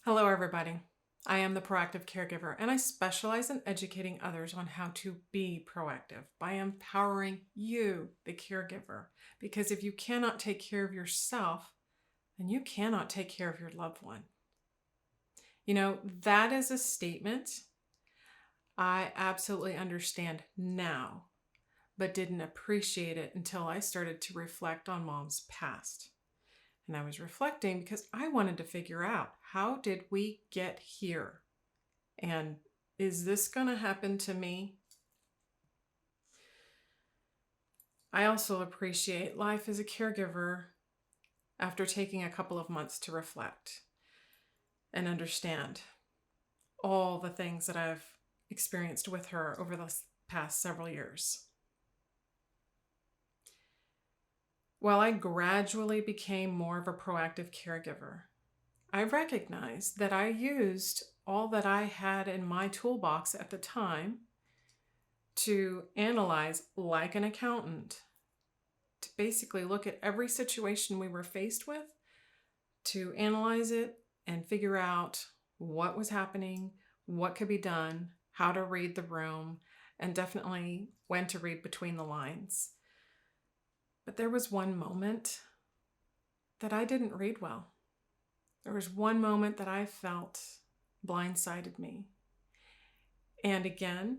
Hello, everybody. I am the proactive caregiver, and I specialize in educating others on how to be proactive by empowering you, the caregiver. Because if you cannot take care of yourself, then you cannot take care of your loved one. You know, that is a statement I absolutely understand now, but didn't appreciate it until I started to reflect on Mom's past. And I was reflecting because I wanted to figure out, how did we get here? And is this going to happen to me? I also appreciate life as a caregiver after taking a couple of months to reflect and understand all the things that I've experienced with her over the past several years. While I gradually became more of a proactive caregiver, I recognized that I used all that I had in my toolbox at the time to analyze like an accountant, to basically look at every situation we were faced with, to analyze it and figure out what was happening, what could be done, how to read the room, and definitely when to read between the lines. But there was one moment that I didn't read well. There was one moment that I felt blindsided me. And again,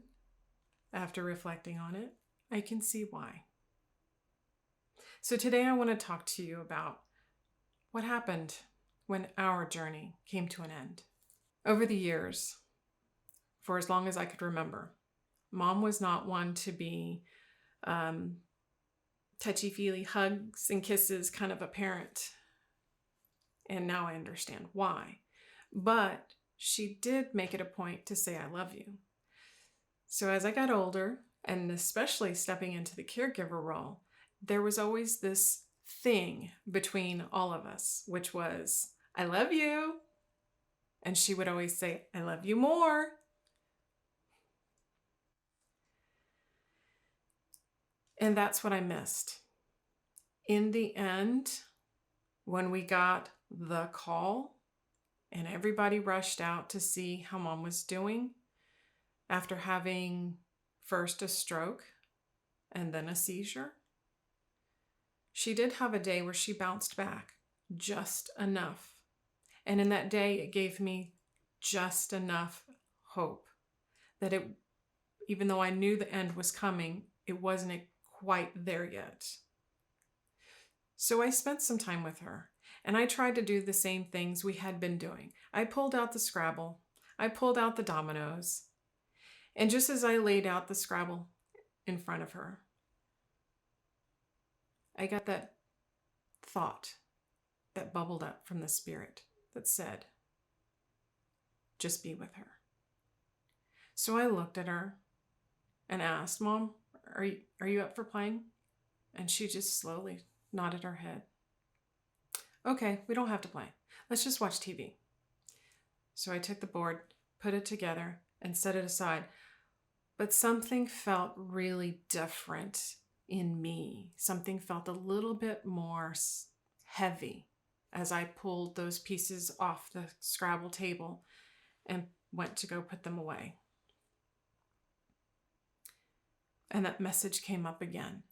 after reflecting on it, I can see why. So today I want to talk to you about what happened when our journey came to an end. Over the years, for as long as I could remember, Mom was not one to be touchy-feely hugs and kisses kind of a parent. And now I understand why. But she did make it a point to say, "I love you." So as I got older, and especially stepping into the caregiver role, there was always this thing between all of us, which was, "I love you." And she would always say, "I love you more." And that's what I missed. In the end, when we got the call and everybody rushed out to see how Mom was doing after having first a stroke and then a seizure, she did have a day where she bounced back just enough. And in that day, it gave me just enough hope that even though I knew the end was coming, it wasn't quite there yet. So I spent some time with her, and I tried to do the same things we had been doing. I pulled out the Scrabble, I pulled out the dominoes, and just as I laid out the Scrabble in front of her, I got that thought that bubbled up from the spirit that said, "Just be with her." So I looked at her and asked, "Mom, are you up for playing?" And she just slowly nodded her head. "Okay, we don't have to play. Let's just watch TV." So I took the board, put it together, and set it aside. But something felt really different in me. Something felt a little bit more heavy as I pulled those pieces off the Scrabble table and went to go put them away. And that message came up again.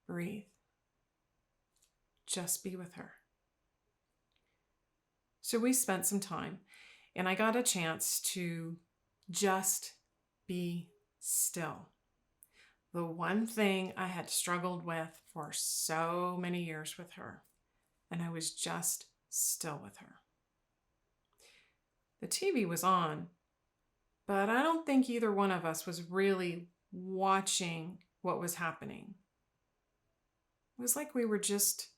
Breathe. Just be with her. So we spent some time, and I got a chance to just be still. The one thing I had struggled with for so many years with her, and I was just still with her. The TV was on, but I don't think either one of us was really watching what was happening. It was like we were just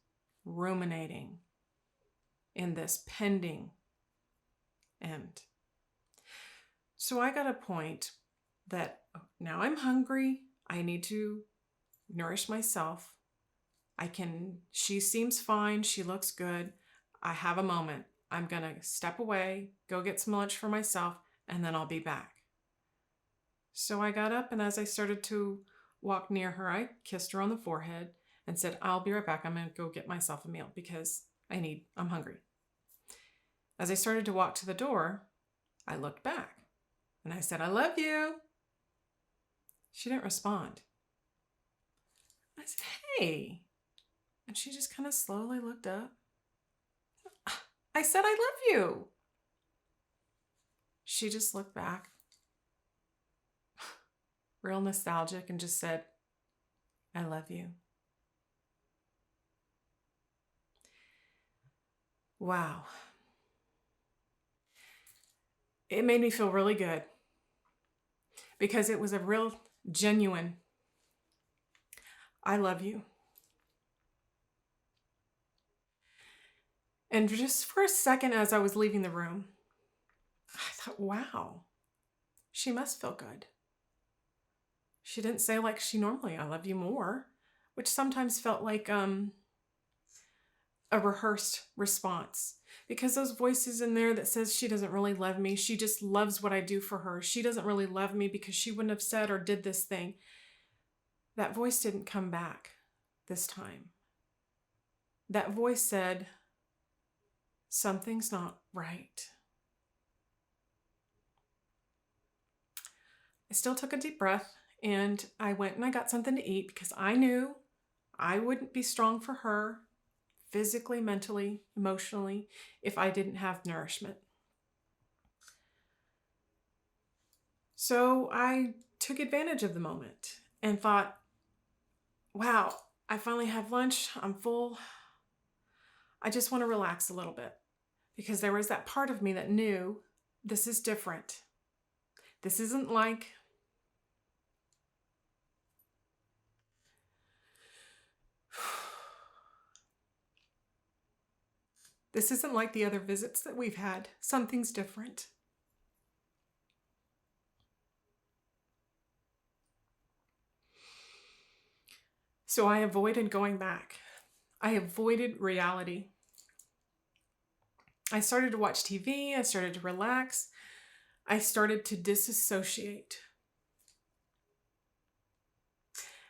ruminating in this pending end. So I got a point that now I'm hungry. I need to nourish myself. She seems fine. She looks good. I have a moment. I'm going to step away, go get some lunch for myself, and then I'll be back. So I got up, and as I started to walk near her, I kissed her on the forehead and said, "I'll be right back. I'm going to go get myself a meal because I'm hungry." As I started to walk to the door, I looked back and I said, "I love you." She didn't respond. I said, "Hey." And she just kind of slowly looked up. I said, "I love you." She just looked back, real nostalgic, and just said, "I love you." Wow. It made me feel really good because it was a real genuine, "I love you." And just for a second as I was leaving the room, I thought, wow, she must feel good. She didn't say like she normally, "I love you more," which sometimes felt like a rehearsed response. Because those voices in there that says she doesn't really love me, she just loves what I do for her, she doesn't really love me because she wouldn't have said or did this thing. That voice didn't come back this time. That voice said, "Something's not right." I still took a deep breath and I went and I got something to eat because I knew I wouldn't be strong for her physically, mentally, emotionally if I didn't have nourishment. So I took advantage of the moment and thought, wow, I finally have lunch. I'm full. I just want to relax a little bit because there was that part of me that knew this is different. This isn't like the other visits that we've had. Something's different. So I avoided going back. I avoided reality. I started to watch TV. I started to relax. I started to disassociate.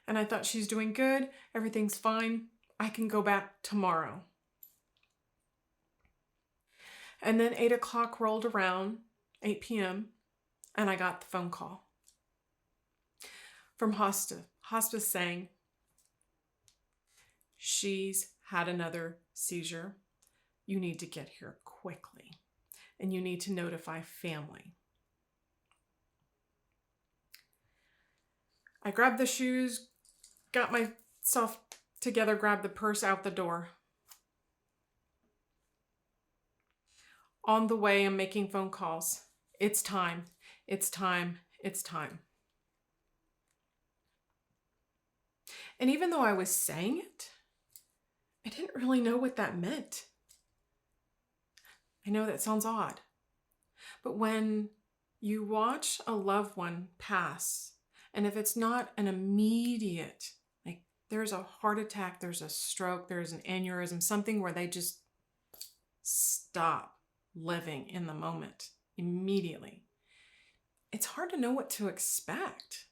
And I thought, she's doing good. Everything's fine. I can go back tomorrow. And then 8 o'clock rolled around, 8 p.m., and I got the phone call from hospice saying, "She's had another seizure. You need to get here quickly, and you need to notify family." I grabbed the shoes, got myself together, grabbed the purse, out the door. On the way, I'm making phone calls. It's time. It's time. It's time. And even though I was saying it, I didn't really know what that meant. I know that sounds odd, but when you watch a loved one pass, and if it's not an immediate, like there's a heart attack, there's a stroke, there's an aneurysm, something where they just stop living in the moment immediately, it's hard to know what to expect.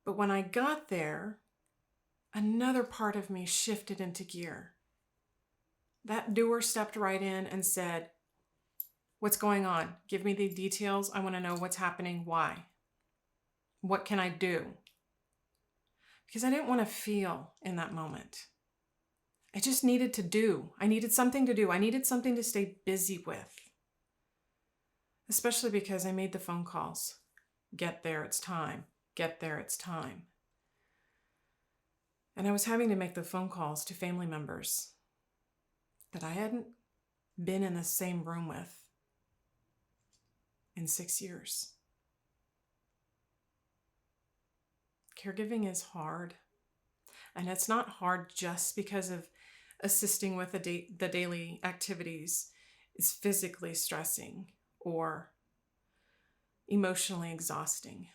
But when I got there, another part of me shifted into gear. That doer stepped right in and said, "What's going on? Give me the details. I want to know what's happening. Why? What can I do?" Because I didn't want to feel in that moment. I just needed to do. I needed something to do. I needed something to stay busy with. Especially because I made the phone calls. Get there, it's time. Get there, it's time. And I was having to make the phone calls to family members that I hadn't been in the same room with in 6 years. Caregiving is hard. And it's not hard just because of assisting with the daily activities is physically stressing or emotionally exhausting.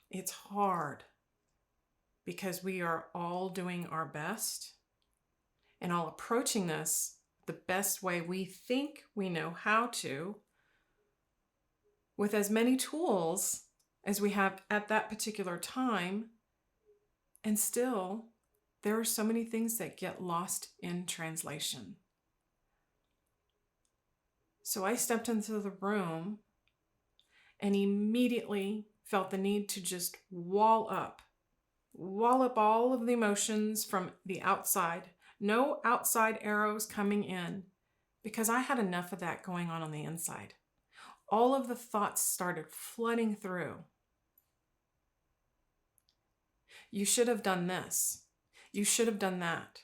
It's hard because we are all doing our best and all approaching this the best way we think we know how to, with as many tools as we have at that particular time, and still there are so many things that get lost in translation. So I stepped into the room and immediately felt the need to just wall up all of the emotions from the outside. No outside arrows coming in, because I had enough of that going on the inside. All of the thoughts started flooding through. You should have done this. You should have done that.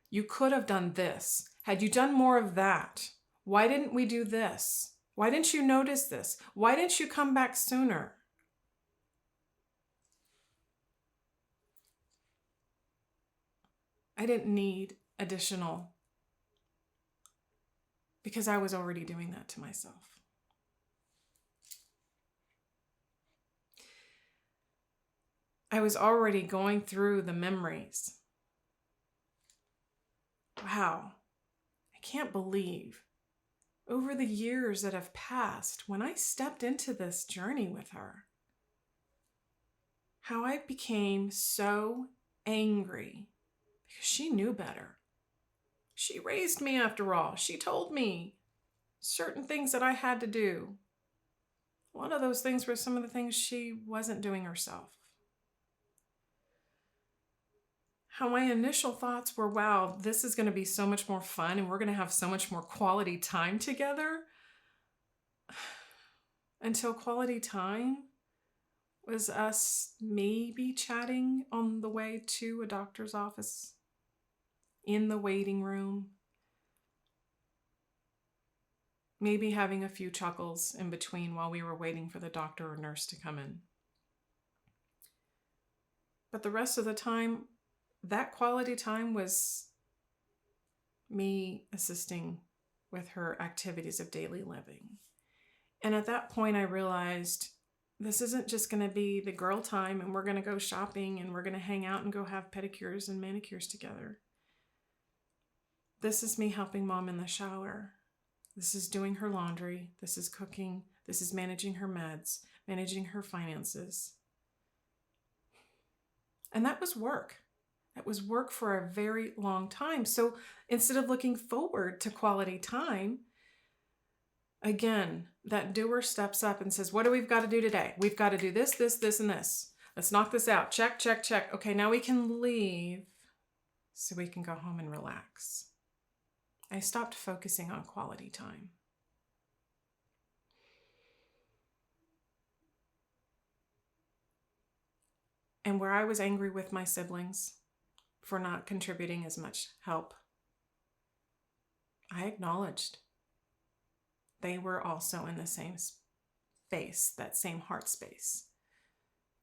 You could have done this. Had you done more of that? Why didn't we do this? Why didn't you notice this? Why didn't you come back sooner? I didn't need additional, because I was already doing that to myself. I was already going through the memories. Wow, I can't believe over the years that have passed, when I stepped into this journey with her, how I became so angry because she knew better. She raised me after all. She told me certain things that I had to do. A lot of those things were some of the things she wasn't doing herself. How my initial thoughts were, wow, this is going to be so much more fun and we're going to have so much more quality time together. Until quality time was us maybe chatting on the way to a doctor's office, in the waiting room, maybe having a few chuckles in between while we were waiting for the doctor or nurse to come in. But the rest of the time, that quality time was me assisting with her activities of daily living. And at that point, I realized this isn't just going to be the girl time and we're going to go shopping and we're going to hang out and go have pedicures and manicures together. This is me helping mom in the shower. This is doing her laundry. This is cooking. This is managing her meds, managing her finances. And that was work. That was work for a very long time. So instead of looking forward to quality time, again, that doer steps up and says, what do we've got to do today? We've got to do this, this, this, and this. Let's knock this out. Check, check, check. Okay, now we can leave so we can go home and relax. I stopped focusing on quality time. And where I was angry with my siblings for not contributing as much help, I acknowledged they were also in the same space, that same heart space.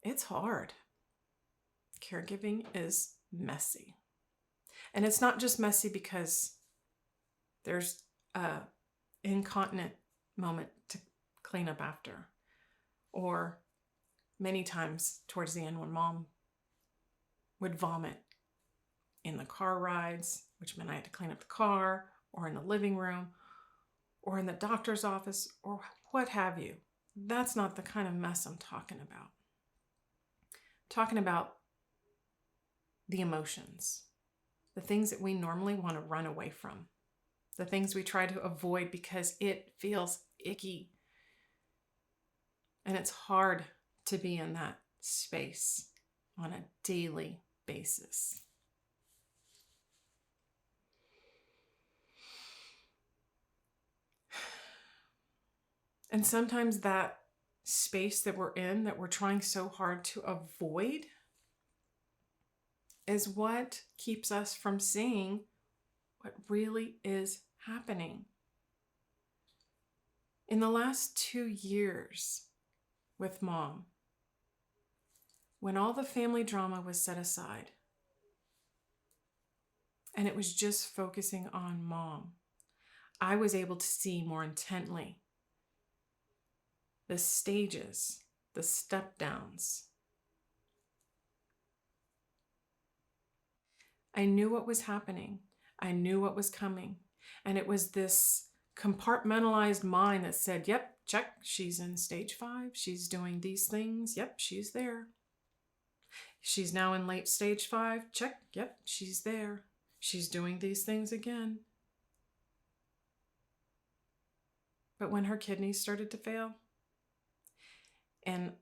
It's hard. Caregiving is messy. And it's not just messy because there's an incontinent moment to clean up after, or many times towards the end when mom would vomit in the car rides, which meant I had to clean up the car, or in the living room, or in the doctor's office, or what have you. That's not the kind of mess I'm talking about. I'm talking about the emotions, the things that we normally want to run away from, the things we try to avoid because it feels icky. And it's hard to be in that space on a daily basis. And sometimes that space that we're in, that we're trying so hard to avoid, is what keeps us from seeing what really is happening. In the last 2 years with mom, when all the family drama was set aside and it was just focusing on mom, I was able to see more intently the stages, the step downs. I knew what was happening. I knew what was coming. And it was this compartmentalized mind that said, yep, check, she's in stage 5. She's doing these things. Yep, she's there. She's now in late stage 5. Check. Yep, she's there. She's doing these things again. But when her kidneys started to fail, and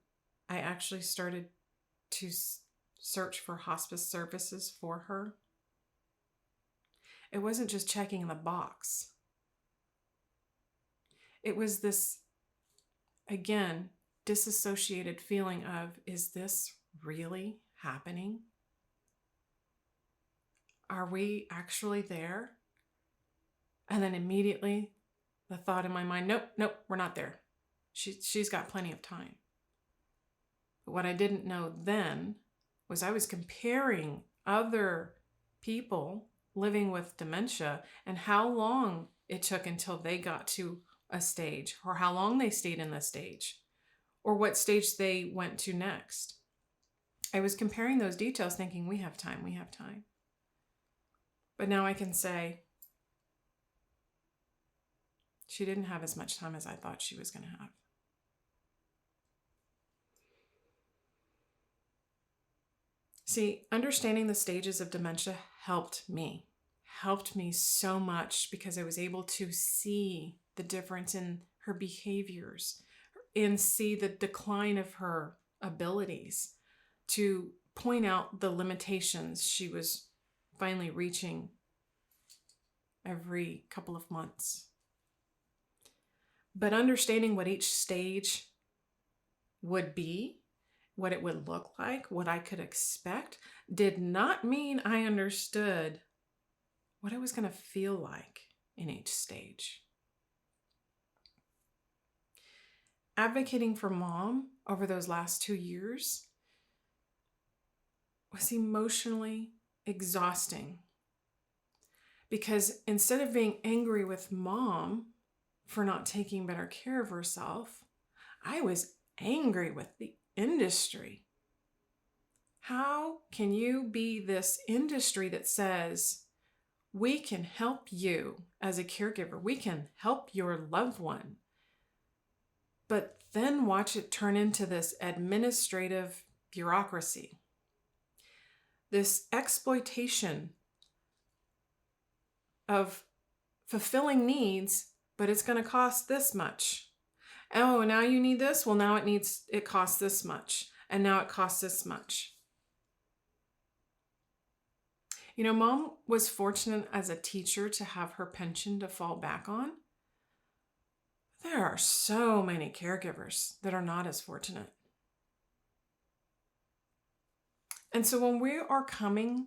I actually started to search for hospice services for her, it wasn't just checking the box. It was this, again, disassociated feeling of, is this really happening? Are we actually there? And then immediately the thought in my mind, nope, we're not there. She's got plenty of time. But what I didn't know then was I was comparing other people living with dementia and how long it took until they got to a stage, or how long they stayed in the stage, or what stage they went to next. I was comparing those details thinking, we have time. But now I can say, she didn't have as much time as I thought she was going to have. See, understanding the stages of dementia helped me so much, because I was able to see the difference in her behaviors and see the decline of her abilities, to point out the limitations she was finally reaching every couple of months. But understanding what each stage would be, what it would look like, what I could expect, did not mean I understood what it was going to feel like in each stage. Advocating for Mom over those last 2 years was emotionally exhausting, because instead of being angry with Mom for not taking better care of herself, I was angry with the industry. How can you be this industry that says, we can help you as a caregiver, we can help your loved one, but then watch it turn into this administrative bureaucracy, this exploitation of fulfilling needs, but it's going to cost this much. Oh, now you need this? Well, now it costs this much. And now it costs this much. You know, Mom was fortunate as a teacher to have her pension to fall back on. There are so many caregivers that are not as fortunate. And so when we are coming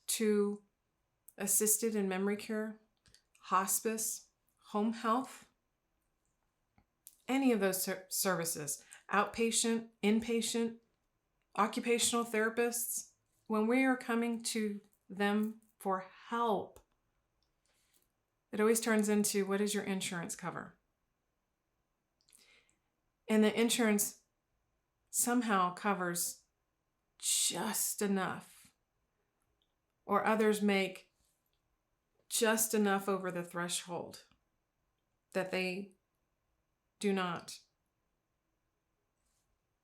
to assisted and memory care, hospice, home health, any of those services, outpatient, inpatient, occupational therapists, when we are coming to them for help, it always turns into, what does your insurance cover? And the insurance somehow covers just enough, or others make just enough over the threshold that they do not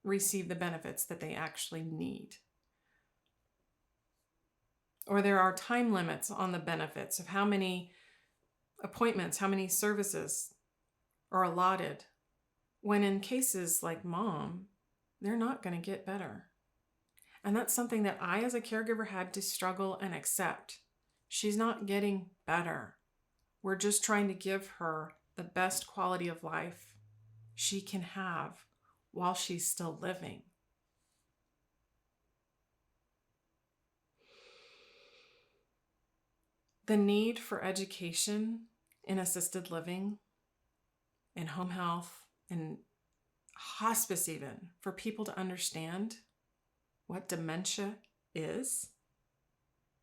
receive the benefits that they actually need. Or there are time limits on the benefits of how many appointments, how many services are allotted, when in cases like Mom, they're not going to get better. And that's something that I, as a caregiver, had to struggle and accept. She's not getting better. We're just trying to give her the best quality of life she can have while she's still living. The need for education in assisted living, in home health, in hospice even, for people to understand what dementia is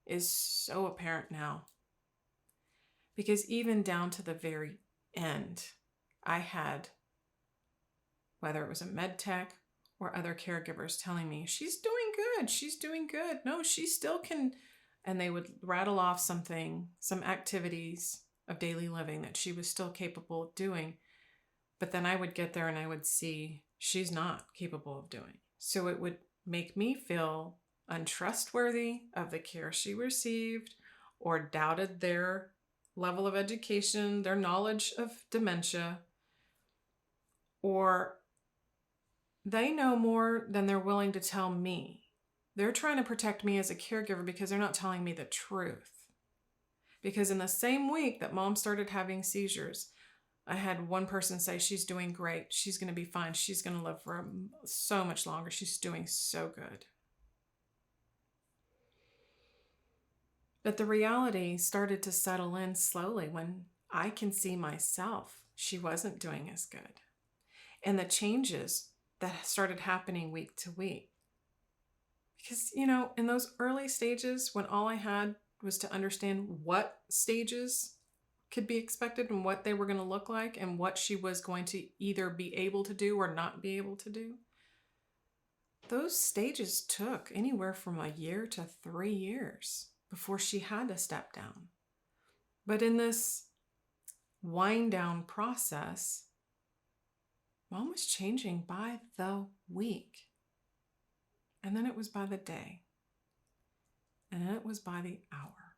so apparent now. Because even down to the very end, I had, whether it was a med tech or other caregivers telling me, she's doing good. No, she still can. And they would rattle off some activities of daily living that she was still capable of doing. But then I would get there and I would see she's not capable of doing. So it would make me feel untrustworthy of the care she received, or doubted their level of education, their knowledge of dementia, or they know more than they're willing to tell me. They're trying to protect me as a caregiver because they're not telling me the truth. Because in the same week that mom started having seizures, I had one person say she's doing great. She's going to be fine. She's going to live for so much longer. She's doing so good. But the reality started to settle in slowly when I can see myself she wasn't doing as good. And the changes that started happening week to week. Because, in those early stages when all I had was to understand what stages could be expected and what they were going to look like and what she was going to either be able to do or not be able to do, those stages took anywhere from a year to 3 years before she had to step down. But in this wind down process, mom was changing by the week. And then it was by the day. And then it was by the hour.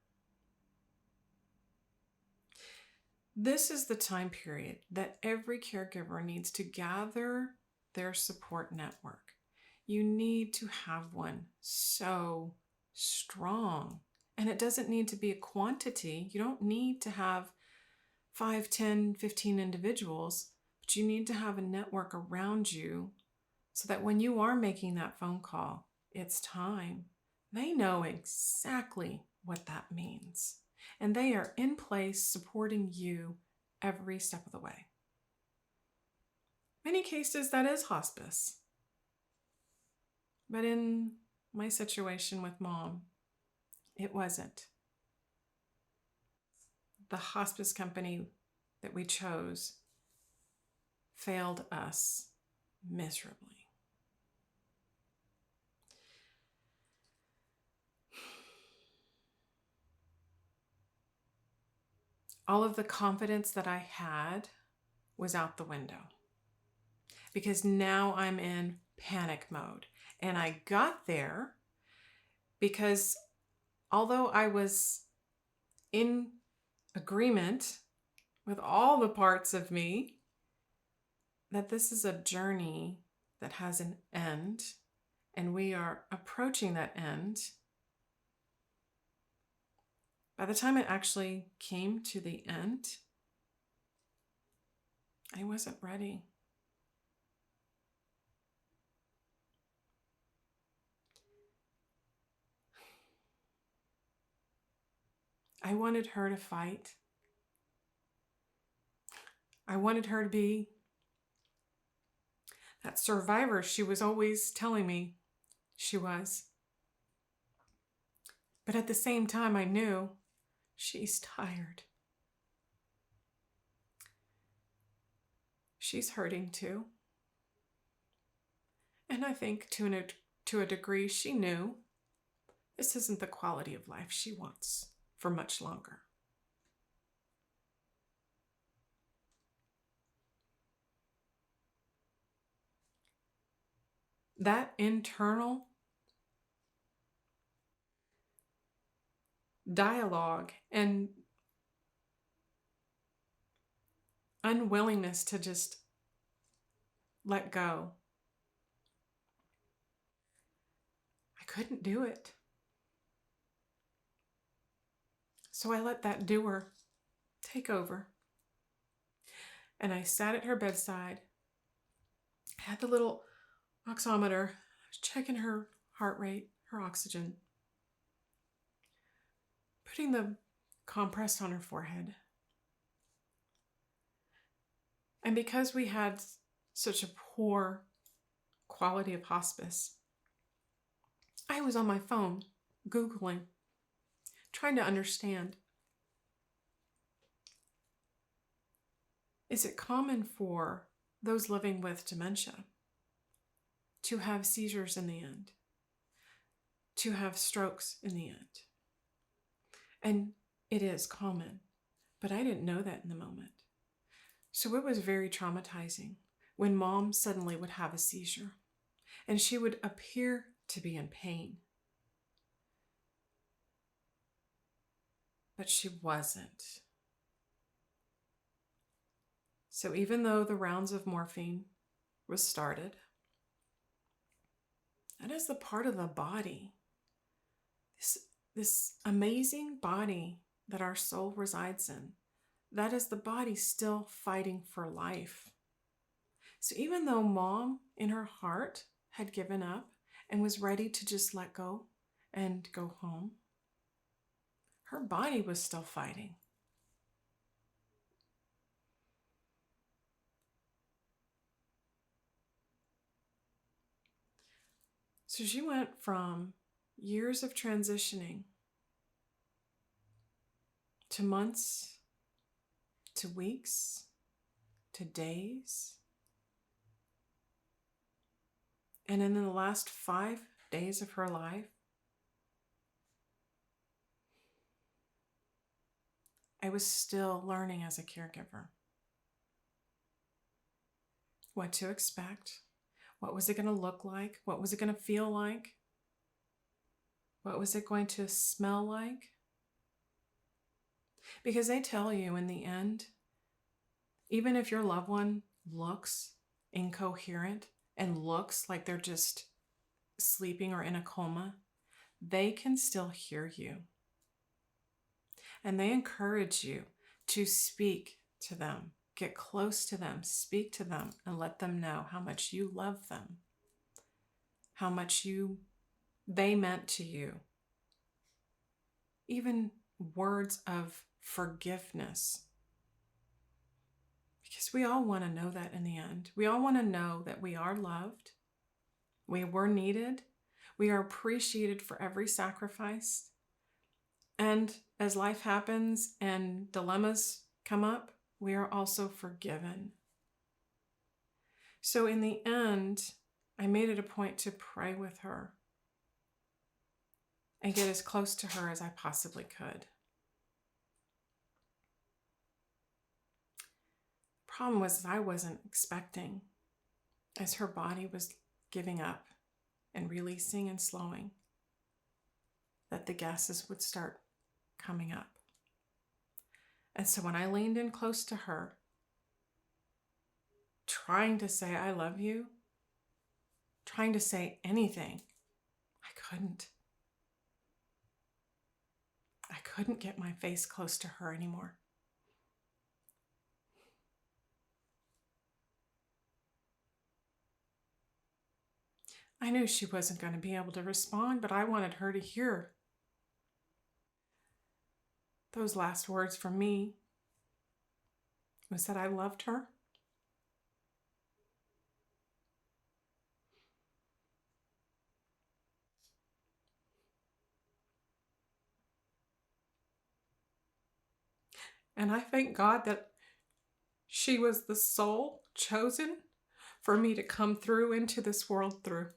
This is the time period that every caregiver needs to gather their support network. You need to have one so strong. And it doesn't need to be a quantity. You don't need to have 5, 10, 15 individuals, but you need to have a network around you so that when you are making that phone call, it's time. They know exactly what that means. And they are in place supporting you every step of the way. Many cases, that is hospice. But in my situation with mom, it wasn't. The hospice company that we chose failed us miserably. All of the confidence that I had was out the window because now I'm in panic mode. And I got there because although I was in agreement with all the parts of me that this is a journey that has an end and we are approaching that end, by the time it actually came to the end, I wasn't ready. I wanted her to fight. I wanted her to be that survivor she was always telling me she was. But at the same time, I knew she's tired. She's hurting too. And I think to a degree, she knew this isn't the quality of life she wants for much longer. That internal dialogue and unwillingness to just let go, I couldn't do it. So I let that doer take over. And I sat at her bedside, had the little oximeter, checking her heart rate, her oxygen, putting the compress on her forehead. And because we had such a poor quality of hospice, I was on my phone, Googling, trying to understand. Is it common for those living with dementia to have seizures in the end, to have strokes in the end? And it is common, but I didn't know that in the moment. So it was very traumatizing when mom suddenly would have a seizure and she would appear to be in pain. but she wasn't. So even though the rounds of morphine was started, that is the part of the body, this amazing body that our soul resides in. That is the body still fighting for life. So even though mom in her heart had given up and was ready to just let go and go home, her body was still fighting. So she went from years of transitioning to months, to weeks, to days. And in the last 5 days of her life, I was still learning as a caregiver what to expect. What was it going to look like? What was it going to feel like? What was it going to smell like? Because they tell you in the end, even if your loved one looks incoherent and looks like they're just sleeping or in a coma, they can still hear you. And they encourage you to speak to them, get close to them, speak to them, and let them know how much you love them, how much they meant to you. Even words of forgiveness. Because we all want to know that in the end. We all want to know that we are loved, we were needed, we are appreciated for every sacrifice. And as life happens and dilemmas come up, we are also forgiven. So in the end, I made it a point to pray with her and get as close to her as I possibly could. The problem was that I wasn't expecting, as her body was giving up and releasing and slowing, that the gases would start coming up. And so when I leaned in close to her, trying to say, I love you, trying to say anything, I couldn't. I couldn't get my face close to her anymore. I knew she wasn't going to be able to respond, but I wanted her to hear those last words from me was that I loved her. And I thank God that she was the soul chosen for me to come through into this world through.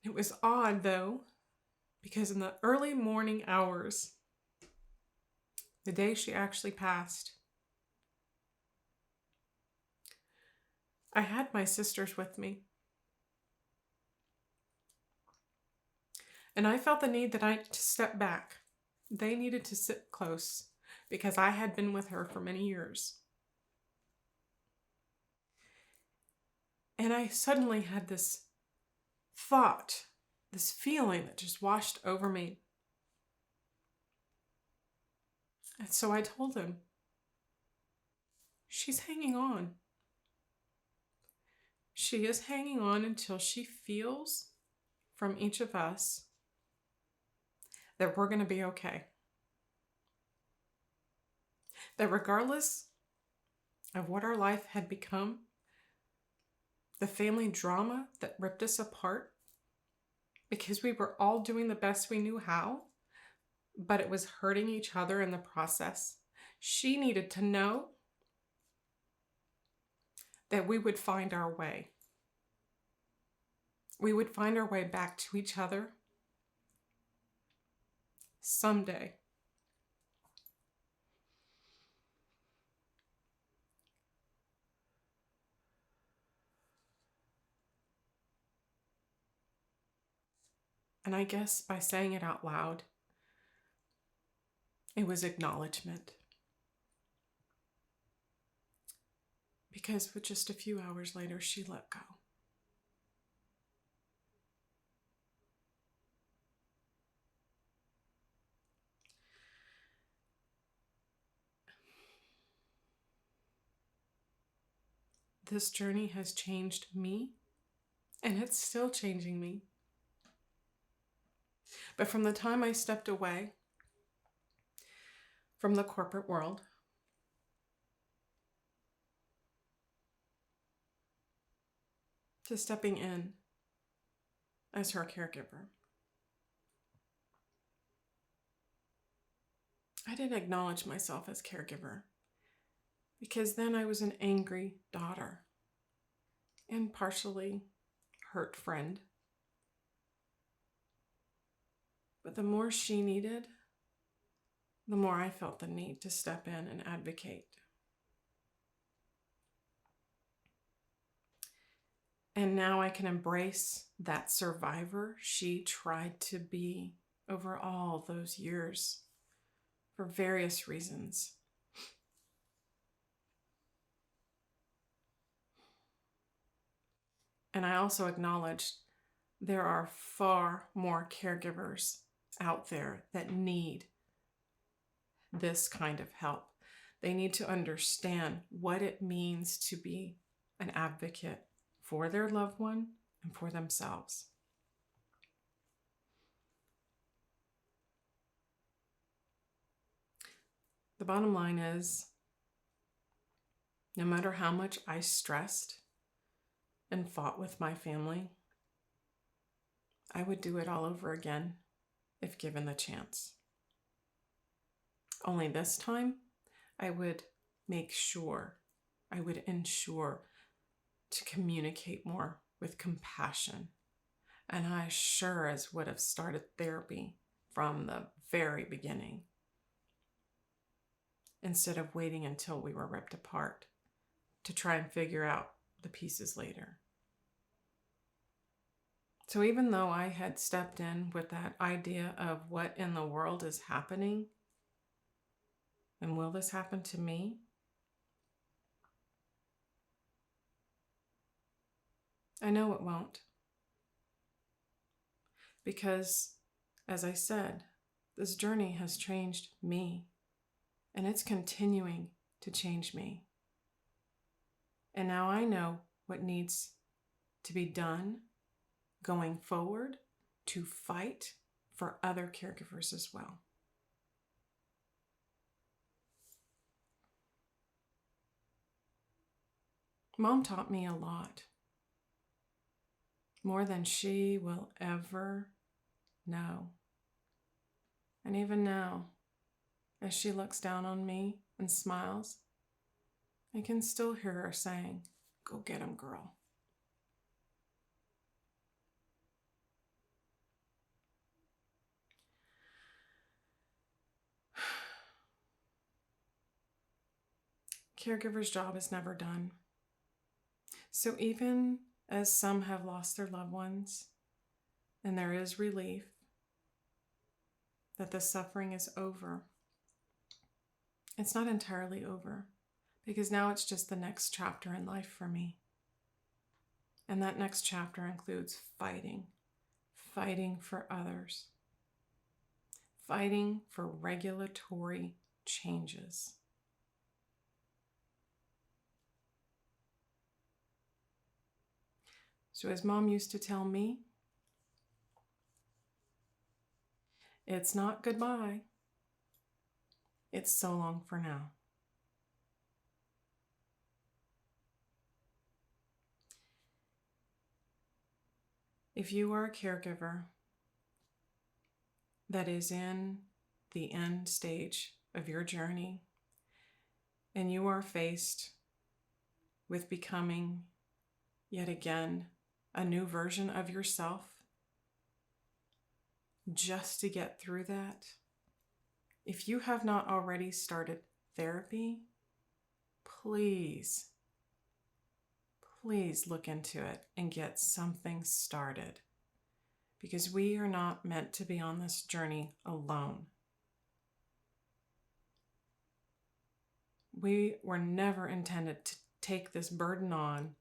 It was odd though, because in the early morning hours, the day she actually passed, I had my sisters with me. And I felt the need that I to step back. They needed to sit close because I had been with her for many years. And I suddenly had this thought, this feeling that just washed over me. And so I told him, she's hanging on. She is hanging on until she feels from each of us that we're going to be okay. That regardless of what our life had become, the family drama that ripped us apart, because we were all doing the best we knew how, but it was hurting each other in the process. She needed to know that we would find our way. We would find our way back to each other someday. And I guess by saying it out loud, it was acknowledgement. Because with just a few hours later, she let go. This journey has changed me, and it's still changing me. But from the time I stepped away from the corporate world, to stepping in as her caregiver, I didn't acknowledge myself as caregiver because then I was an angry daughter and partially hurt friend. But the more she needed, the more I felt the need to step in and advocate. And now I can embrace that survivor she tried to be over all those years for various reasons. And I also acknowledge there are far more caregivers out there that need this kind of help. They need to understand what it means to be an advocate for their loved one and for themselves. The bottom line is, no matter how much I stressed and fought with my family, I would do it all over again if given the chance. Only this time, I would ensure to communicate more with compassion. And I sure as would have started therapy from the very beginning, instead of waiting until we were ripped apart to try and figure out the pieces later. So even though I had stepped in with that idea of what in the world is happening, and will this happen to me? I know it won't. Because, as I said, this journey has changed me, and it's continuing to change me. And now I know what needs to be done going forward to fight for other caregivers as well. Mom taught me a lot, more than she will ever know. And even now, as she looks down on me and smiles, I can still hear her saying, "Go get him, girl." Caregiver's job is never done. So even as some have lost their loved ones, and there is relief that the suffering is over, it's not entirely over, because now it's just the next chapter in life for me. And that next chapter includes fighting for others, fighting for regulatory changes. So as Mom used to tell me, it's not goodbye, it's so long for now. If you are a caregiver that is in the end stage of your journey, and you are faced with becoming, yet again, a new version of yourself, just to get through that, if you have not already started therapy, please look into it and get something started. because we are not meant to be on this journey alone. We were never intended to take this burden on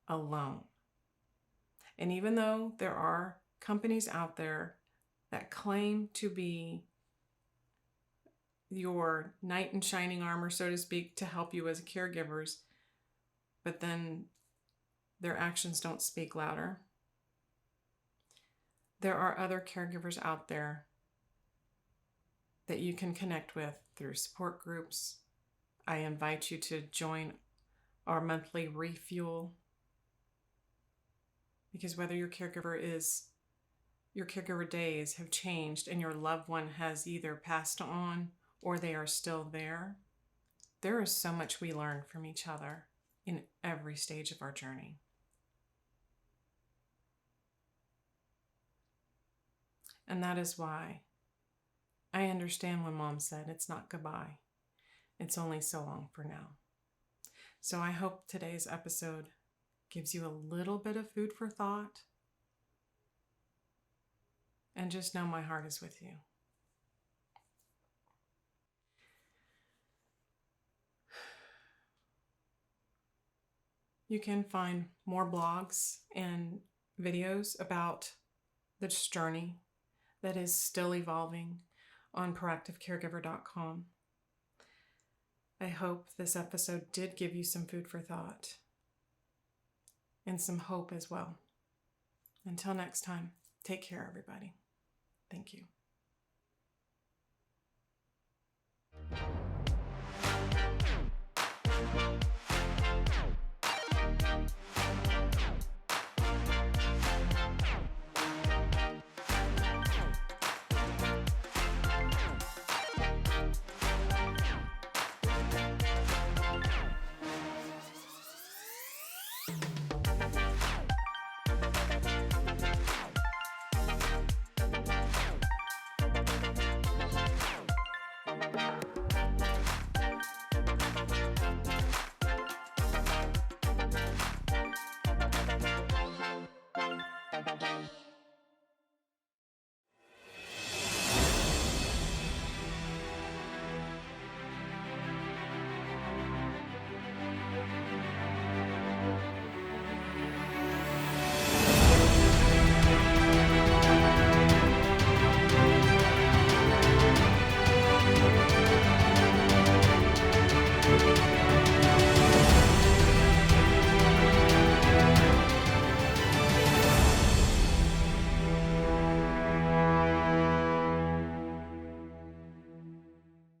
alone. And even though there are companies out there that claim to be your knight in shining armor, so to speak, to help you as caregivers, but then their actions don't speak louder, there are other caregivers out there that you can connect with through support groups. I invite you to join our monthly refuel, because whether your caregiver days have changed and your loved one has either passed on or they are still there is so much we learn from each other in every stage of our journey. And that is why I understand when Mom said it's not goodbye. It's only so long for now. So I hope today's episode gives you a little bit of food for thought. And just know my heart is with you. You can find more blogs and videos about this journey that is still evolving on proactivecaregiver.com. I hope this episode did give you some food for thought and some hope as well. Until next time, take care, everybody. Thank you.